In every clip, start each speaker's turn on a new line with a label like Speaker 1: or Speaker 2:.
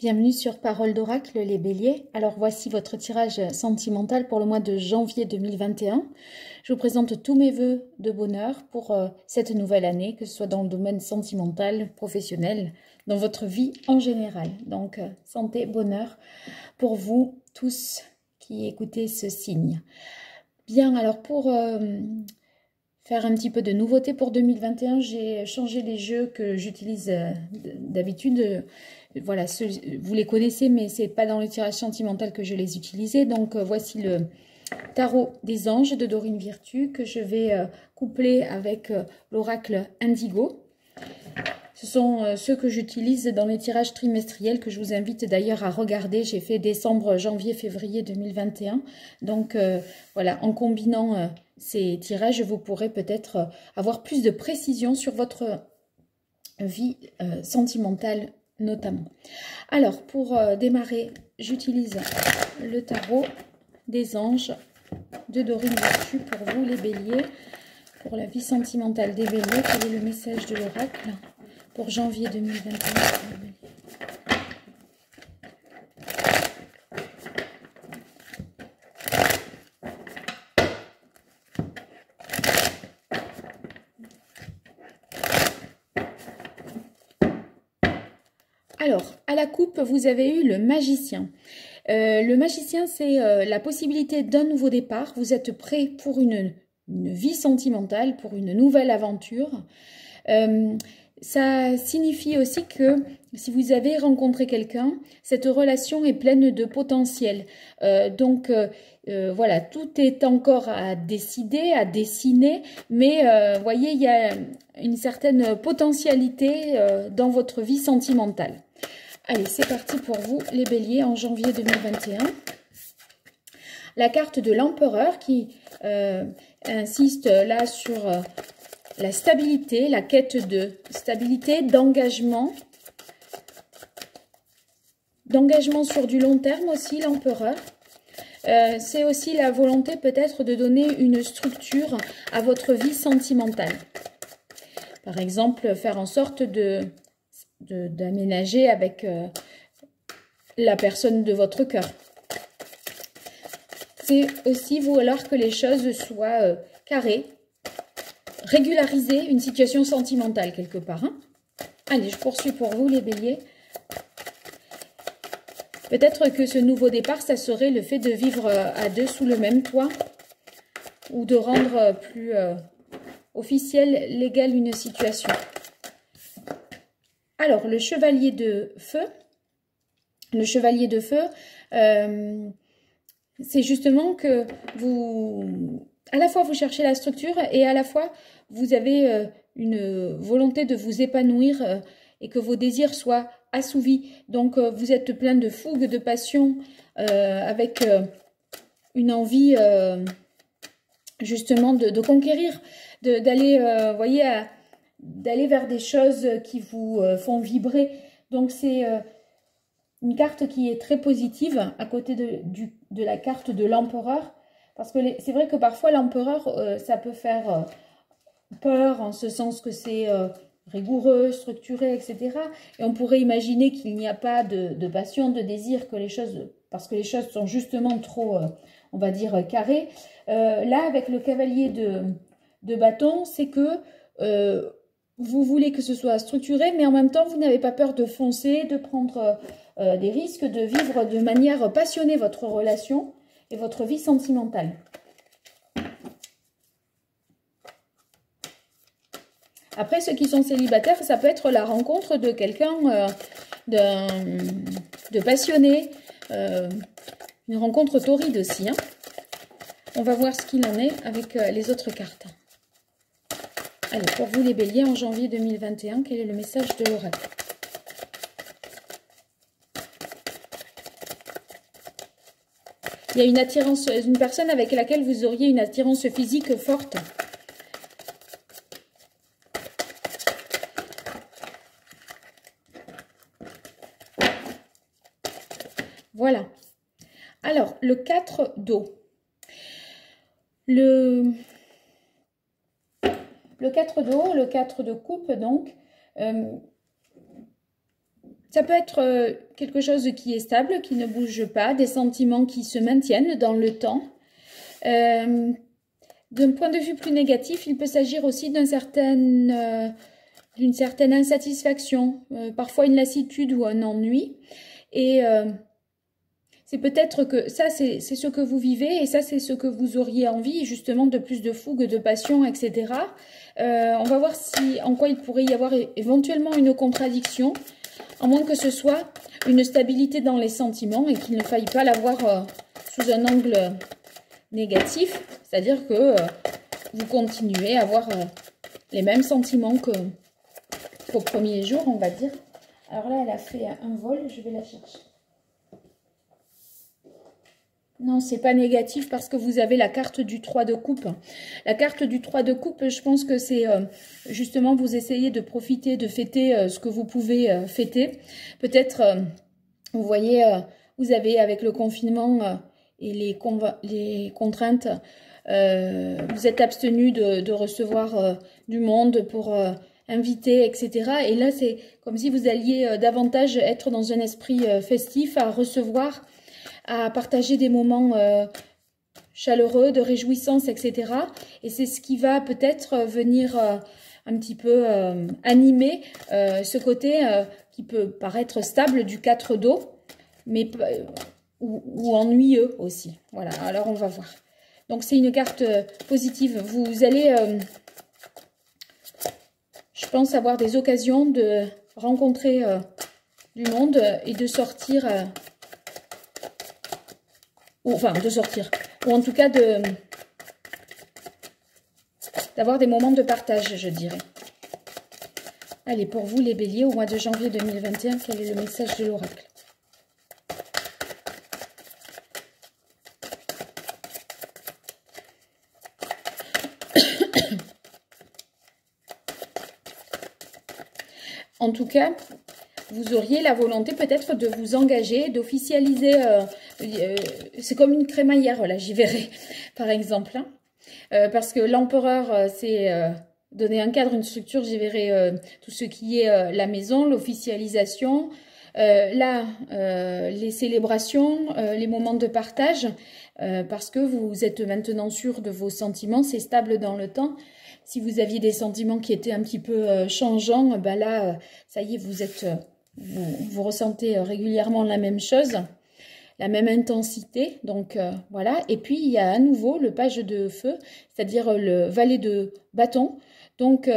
Speaker 1: Bienvenue sur Parole d'Oracle, les Béliers. Alors voici votre tirage sentimental pour le mois de janvier 2021. Je vous présente tous mes vœux de bonheur pour cette nouvelle année, que ce soit dans le domaine sentimental, professionnel, dans votre vie en général. Donc santé, bonheur pour vous tous qui écoutez ce signe. Bien, alors pour faire un petit peu de nouveauté pour 2021, j'ai changé les jeux que j'utilise d'habitude. Voilà, vous les connaissez, mais c'est pas dans le tirage sentimental que je les utilisais. Donc voici le tarot des anges de Dorine Virtue que je vais coupler avec l'oracle Indigo. Ce sont ceux que j'utilise dans les tirages trimestriels que je vous invite d'ailleurs à regarder. J'ai fait décembre, janvier, février 2021. Donc voilà, en combinant ces tirages, vous pourrez peut-être avoir plus de précision sur votre vie sentimentale notamment. Alors, pour démarrer, j'utilise le tarot des anges de Dorine Virtue pour vous, les béliers. Pour la vie sentimentale des béliers, quel est le message de l'oracle pour janvier 2021? Alors, à la coupe, vous avez eu le magicien. Le magicien, c'est la possibilité d'un nouveau départ. Vous êtes prêt pour une vie sentimentale, pour une nouvelle aventure. Ça signifie aussi que si vous avez rencontré quelqu'un, cette relation est pleine de potentiel. Voilà, tout est encore à décider, à dessiner, mais voyez, il y a une certaine potentialité dans votre vie sentimentale. Allez, c'est parti pour vous, les béliers, en janvier 2021. La carte de l'empereur qui insiste là sur la stabilité, la quête de stabilité, d'engagement sur du long terme aussi, l'empereur. C'est aussi la volonté peut-être de donner une structure à votre vie sentimentale. Par exemple, faire en sorte d'aménager avec la personne de votre cœur. C'est aussi vouloir que les choses soient carrées, régulariser une situation sentimentale quelque part. Hein. Allez, je poursuis pour vous les béliers. Peut-être que ce nouveau départ, ça serait le fait de vivre à deux sous le même toit ou de rendre plus officielle, légale une situation. Alors, le chevalier de feu. Le chevalier de feu, c'est justement que à la fois vous cherchez la structure et à la fois vous avez une volonté de vous épanouir et que vos désirs soient assouvis. Donc vous êtes plein de fougue, de passion, avec une envie justement de conquérir, d'aller, voyez, d'aller vers des choses qui vous font vibrer. Donc c'est une carte qui est très positive à côté de la carte de l'empereur. Parce que c'est vrai que parfois l'empereur, ça peut faire peur en ce sens que c'est rigoureux, structuré, etc. Et on pourrait imaginer qu'il n'y a pas de passion, de désir, parce que les choses sont justement trop, on va dire, carrées. Là, avec le cavalier de bâton, c'est que vous voulez que ce soit structuré, mais en même temps, vous n'avez pas peur de foncer, de prendre des risques, de vivre de manière passionnée votre relation et votre vie sentimentale. Après, ceux qui sont célibataires, ça peut être la rencontre de quelqu'un de passionné, une rencontre torride aussi. Hein. On va voir ce qu'il en est avec les autres cartes. Allez, pour vous les béliers, en janvier 2021, quel est le message de l'oracle? Il y a une attirance, une personne avec laquelle vous auriez une attirance physique forte. Voilà. Alors, le 4 d'eau. Le 4 d'eau, le 4 de coupe, donc, ça peut être quelque chose qui est stable, qui ne bouge pas, des sentiments qui se maintiennent dans le temps. D'un point de vue plus négatif, il peut s'agir aussi d'une certaine insatisfaction, parfois une lassitude ou un ennui. Et c'est peut-être que ça, c'est ce que vous vivez et ça, c'est ce que vous auriez envie, justement, de plus de fougue, de passion, etc. On va voir en quoi il pourrait y avoir éventuellement une contradiction, à moins que ce soit une stabilité dans les sentiments et qu'il ne faille pas l'avoir sous un angle négatif, c'est-à-dire que vous continuez à avoir les mêmes sentiments qu'au premier jour, on va dire. Alors là, elle a fait un vol, je vais la chercher. Non, c'est pas négatif parce que vous avez la carte du 3 de coupe. La carte du 3 de coupe, je pense que c'est justement vous essayez de profiter, de fêter ce que vous pouvez fêter. Peut-être, vous voyez, vous avez avec le confinement et les contraintes, vous êtes abstenu de recevoir du monde pour inviter, etc. Et là, c'est comme si vous alliez davantage être dans un esprit festif, à recevoir, à partager des moments chaleureux, de réjouissance, etc. Et c'est ce qui va peut-être venir un petit peu animer ce côté qui peut paraître stable du 4 d'eau, mais ou ennuyeux aussi. Voilà, alors on va voir. Donc c'est une carte positive. Vous allez, je pense, avoir des occasions de rencontrer du monde et de sortir... enfin, de sortir. Ou en tout cas, d'avoir des moments de partage, je dirais. Allez, pour vous, les béliers, au mois de janvier 2021, quel est le message de l'oracle? En tout cas, vous auriez la volonté peut-être de vous engager, d'officialiser, c'est comme une crémaillère, là, j'y verrai, par exemple. Hein. Parce que l'empereur, c'est donner un cadre, une structure, j'y verrai tout ce qui est la maison, l'officialisation, là, les célébrations, les moments de partage, parce que vous êtes maintenant sûr de vos sentiments, c'est stable dans le temps. Si vous aviez des sentiments qui étaient un petit peu changeants, ben là, ça y est, vous ressentez régulièrement la même chose, la même intensité. Donc voilà. Et puis il y a à nouveau le page de feu, c'est-à-dire le valet de bâton. Donc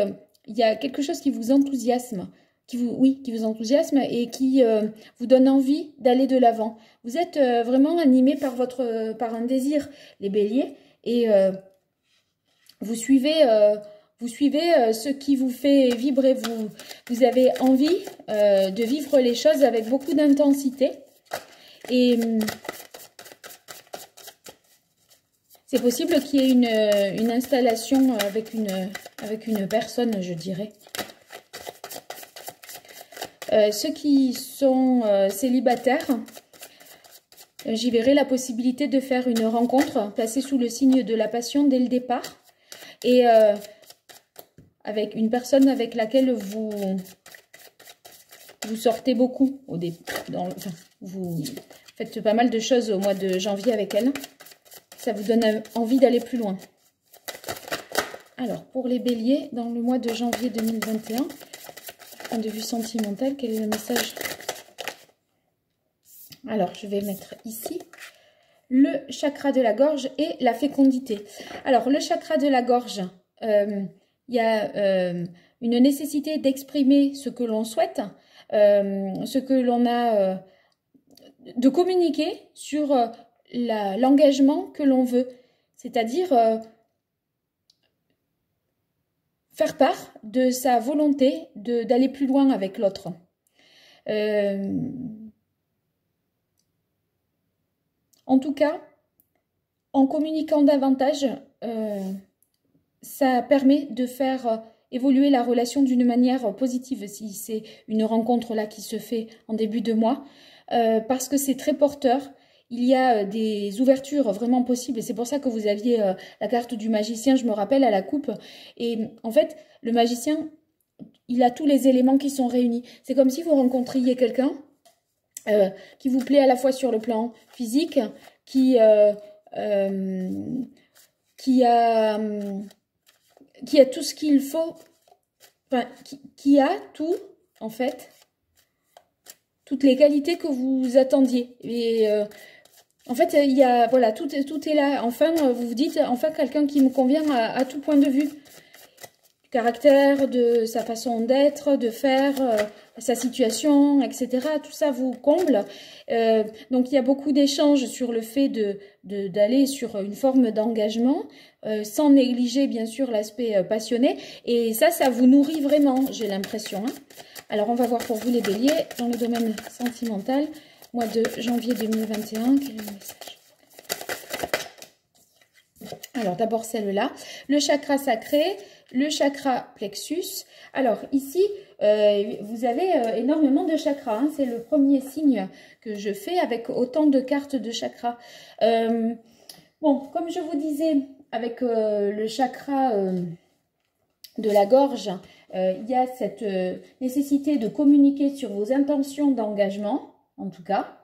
Speaker 1: il y a quelque chose qui vous enthousiasme, qui vous enthousiasme et qui vous donne envie d'aller de l'avant. Vous êtes vraiment animé par un désir, les béliers, et vous suivez ce qui vous fait vibrer. Vous avez envie de vivre les choses avec beaucoup d'intensité. Et c'est possible qu'il y ait une installation avec une personne, je dirais. Ceux qui sont célibataires, j'y verrai la possibilité de faire une rencontre placée sous le signe de la passion dès le départ. Et avec une personne avec laquelle vous sortez beaucoup. Enfin, vous faites pas mal de choses au mois de janvier avec elle. Ça vous donne envie d'aller plus loin. Alors, pour les béliers, dans le mois de janvier 2021, point de vue sentimental, quel est le message? Alors, je vais mettre ici le chakra de la gorge et la fécondité. Alors, le chakra de la gorge, il y a une nécessité d'exprimer ce que l'on souhaite, ce que l'on a, de communiquer sur l'engagement que l'on veut, c'est-à-dire faire part de sa volonté d'aller plus loin avec l'autre. En tout cas, en communiquant davantage, ça permet de faire évoluer la relation d'une manière positive, si c'est une rencontre là qui se fait en début de mois, parce que c'est très porteur. Il y a des ouvertures vraiment possibles et c'est pour ça que vous aviez la carte du magicien, je me rappelle, à la coupe. Et en fait, le magicien, il a tous les éléments qui sont réunis. C'est comme si vous rencontriez quelqu'un qui vous plaît à la fois sur le plan physique, qui a tout ce qu'il faut, enfin, qui a tout, en fait, toutes les qualités que vous attendiez. Et en fait, il y a, voilà, tout est là. Enfin, vous vous dites, enfin, quelqu'un qui me convient à tout point de vue. Du caractère, de sa façon d'être, de faire, sa situation, etc. Tout ça vous comble. Donc, il y a beaucoup d'échanges sur le fait d'aller sur une forme d'engagement, sans négliger, bien sûr, l'aspect passionné. Et ça vous nourrit vraiment, j'ai l'impression. Hein. Alors, on va voir pour vous les béliers, dans le domaine sentimental, mois de janvier 2021. Quel est le message? Alors, d'abord celle-là. Le chakra sacré, le chakra plexus. Alors, ici, vous avez énormément de chakras. Hein. C'est le premier signe que je fais avec autant de cartes de chakras. Bon, comme je vous disais, avec le chakra de la gorge, il y a cette nécessité de communiquer sur vos intentions d'engagement, en tout cas,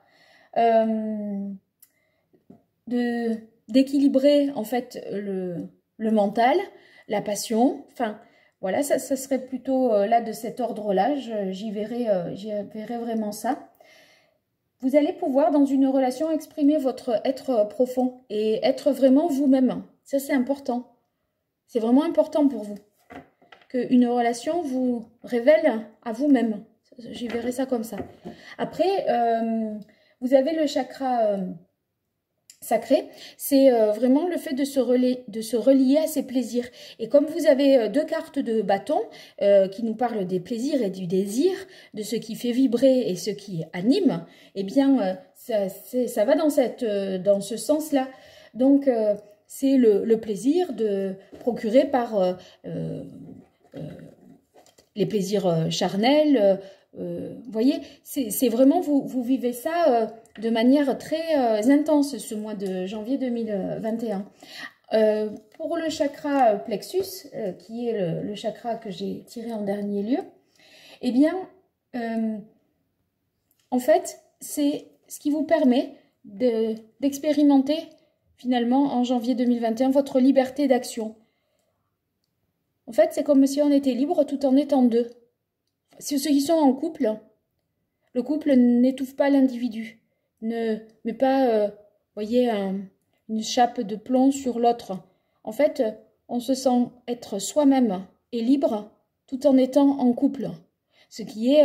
Speaker 1: d'équilibrer en fait le mental, la passion, enfin voilà, ça serait plutôt là de cet ordre-là, j'y verrai vraiment ça. Vous allez pouvoir dans une relation exprimer votre être profond et être vraiment vous-même, ça c'est important, c'est vraiment important pour vous. Qu'une relation vous révèle à vous-même. J'y verrai ça comme ça. Après, vous avez le chakra sacré. C'est vraiment le fait de se relier à ses plaisirs. Et comme vous avez deux cartes de bâton qui nous parlent des plaisirs et du désir, de ce qui fait vibrer et ce qui anime, eh bien, ça va dans ce sens-là. Donc, c'est le plaisir de procurer par... les plaisirs charnels, vous voyez, c'est vraiment, vous vivez ça de manière très intense ce mois de janvier 2021. Pour le chakra plexus, qui est le chakra que j'ai tiré en dernier lieu, eh bien, en fait, c'est ce qui vous permet d'expérimenter finalement en janvier 2021 votre liberté d'action. En fait, c'est comme si on était libre tout en étant deux. Ceux qui sont en couple, le couple n'étouffe pas l'individu, ne met pas, voyez, une chape de plomb sur l'autre. En fait, on se sent être soi-même et libre tout en étant en couple. Ce qui est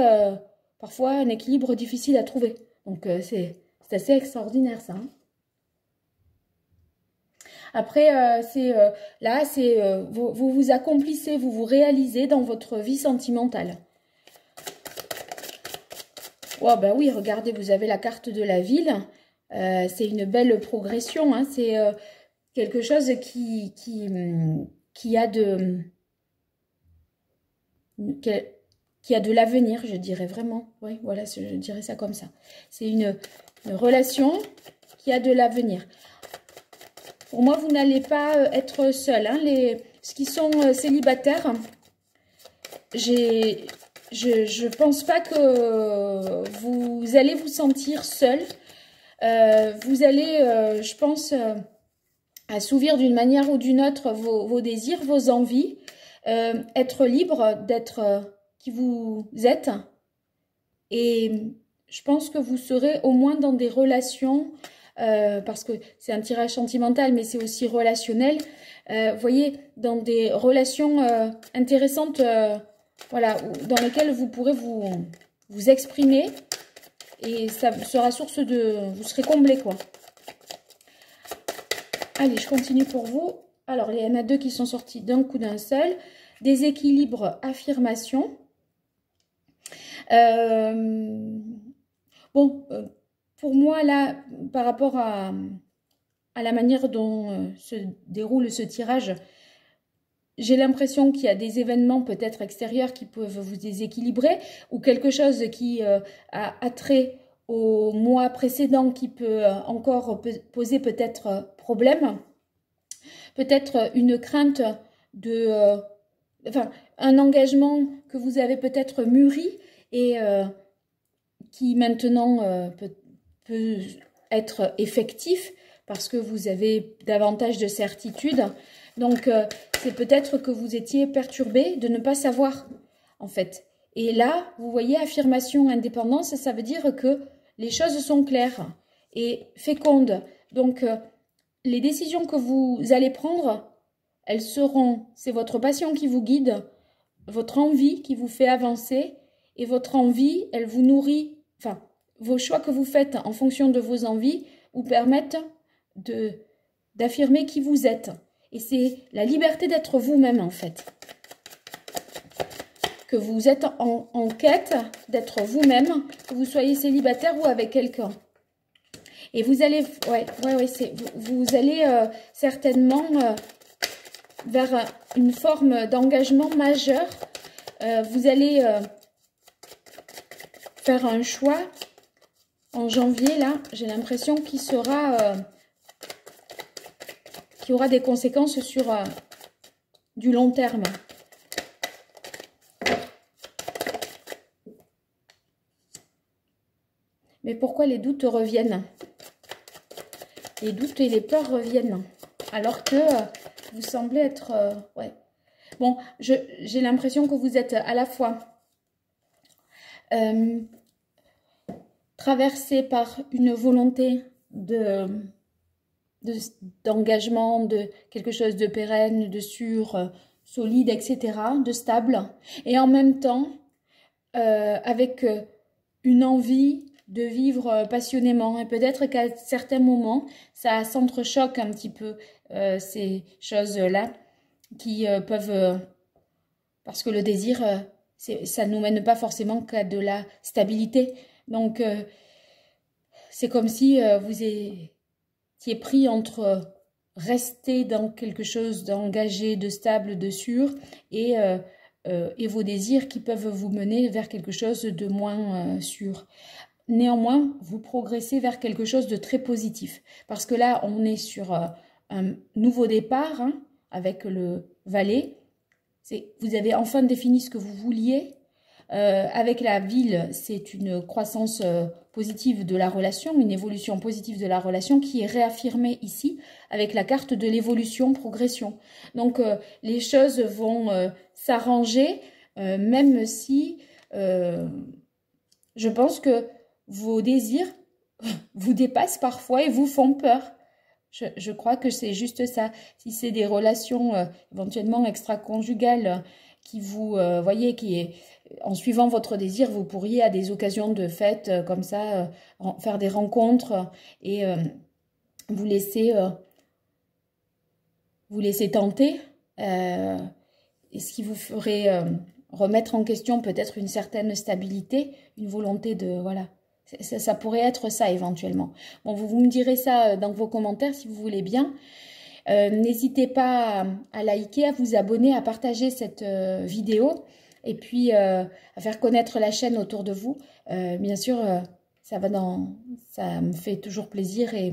Speaker 1: parfois un équilibre difficile à trouver. Donc, c'est assez extraordinaire, ça. Hein. Après, là, vous vous accomplissez, vous vous réalisez dans votre vie sentimentale. Oh, ben oui, regardez, vous avez la carte de la ville. C'est une belle progression. Hein, c'est quelque chose qui a de l'avenir, je dirais vraiment. Oui, voilà, je dirais ça comme ça. C'est une relation qui a de l'avenir. Pour moi, vous n'allez pas être seul. Hein. Ceux qui sont célibataires, je pense pas que vous allez vous sentir seul. Vous allez, je pense, assouvir d'une manière ou d'une autre vos désirs, vos envies, être libre d'être qui vous êtes. Et je pense que vous serez au moins dans des relations... parce que c'est un tirage sentimental, mais c'est aussi relationnel. Vous voyez, dans des relations intéressantes, voilà, dans lesquelles vous pourrez vous exprimer et ça sera source de... Vous serez comblé, quoi. Allez, je continue pour vous. Alors, il y en a deux qui sont sortis d'un coup d'un seul. Déséquilibre, affirmation. Bon... Pour moi, là, par rapport à la manière dont se déroule ce tirage, j'ai l'impression qu'il y a des événements peut-être extérieurs qui peuvent vous déséquilibrer ou quelque chose qui a trait au mois précédent qui peut encore poser peut-être problème. Peut-être une crainte de enfin, un engagement que vous avez peut-être mûri et qui maintenant peut être effectif parce que vous avez davantage de certitude. Donc, c'est peut-être que vous étiez perturbé de ne pas savoir, en fait. Et là, vous voyez, affirmation, indépendance, ça veut dire que les choses sont claires et fécondes. Donc, les décisions que vous allez prendre, elles seront, c'est votre passion qui vous guide, votre envie qui vous fait avancer, et votre envie, elle vous nourrit, enfin, vos choix que vous faites en fonction de vos envies vous permettent d'affirmer qui vous êtes. Et c'est la liberté d'être vous-même, en fait. Que vous êtes en quête d'être vous-même, que vous soyez célibataire ou avec quelqu'un. Et vous allez, vous allez certainement vers une forme d'engagement majeur. Vous allez faire un choix en janvier, là, j'ai l'impression qu'il sera, qui aura des conséquences sur du long terme. Mais pourquoi les doutes reviennent? Les doutes et les peurs reviennent. Alors que vous semblez être... ouais. Bon, j'ai l'impression que vous êtes à la fois traversé par une volonté d'engagement, de quelque chose de pérenne, de sûr, solide, etc., de stable. Et en même temps, avec une envie de vivre passionnément. Et peut-être qu'à certains moments, ça s'entrechoque un petit peu, ces choses-là, qui peuvent... parce que le désir, ça ne nous mène pas forcément qu'à de la stabilité. Donc, c'est comme si vous étiez pris entre rester dans quelque chose d'engagé, de stable, de sûr, et vos désirs qui peuvent vous mener vers quelque chose de moins sûr. Néanmoins, vous progressez vers quelque chose de très positif. Parce que là, on est sur un nouveau départ, hein, avec le valet. Vous avez enfin défini ce que vous vouliez. Avec la ville, c'est une croissance positive de la relation, une évolution positive de la relation qui est réaffirmée ici avec la carte de l'évolution, progression. Donc, les choses vont s'arranger, même si je pense que vos désirs vous dépassent parfois et vous font peur. Je crois que c'est juste ça. Si c'est des relations éventuellement extra-conjugales qui vous, voyez, en suivant votre désir, vous pourriez à des occasions de fête comme ça faire des rencontres et vous laisser tenter. Et ce qui vous ferait remettre en question peut-être une certaine stabilité, une volonté de... voilà. Ça pourrait être ça éventuellement. Bon, vous me direz ça dans vos commentaires si vous voulez bien. N'hésitez pas à liker, à vous abonner, à partager cette vidéo et puis à faire connaître la chaîne autour de vous. Bien sûr, ça me fait toujours plaisir et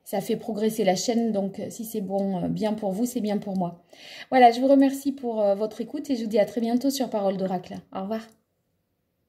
Speaker 1: ça fait progresser la chaîne. Donc, si c'est bien pour vous, c'est bien pour moi. Voilà, je vous remercie pour votre écoute et je vous dis à très bientôt sur Parole d'Oracle. Au revoir.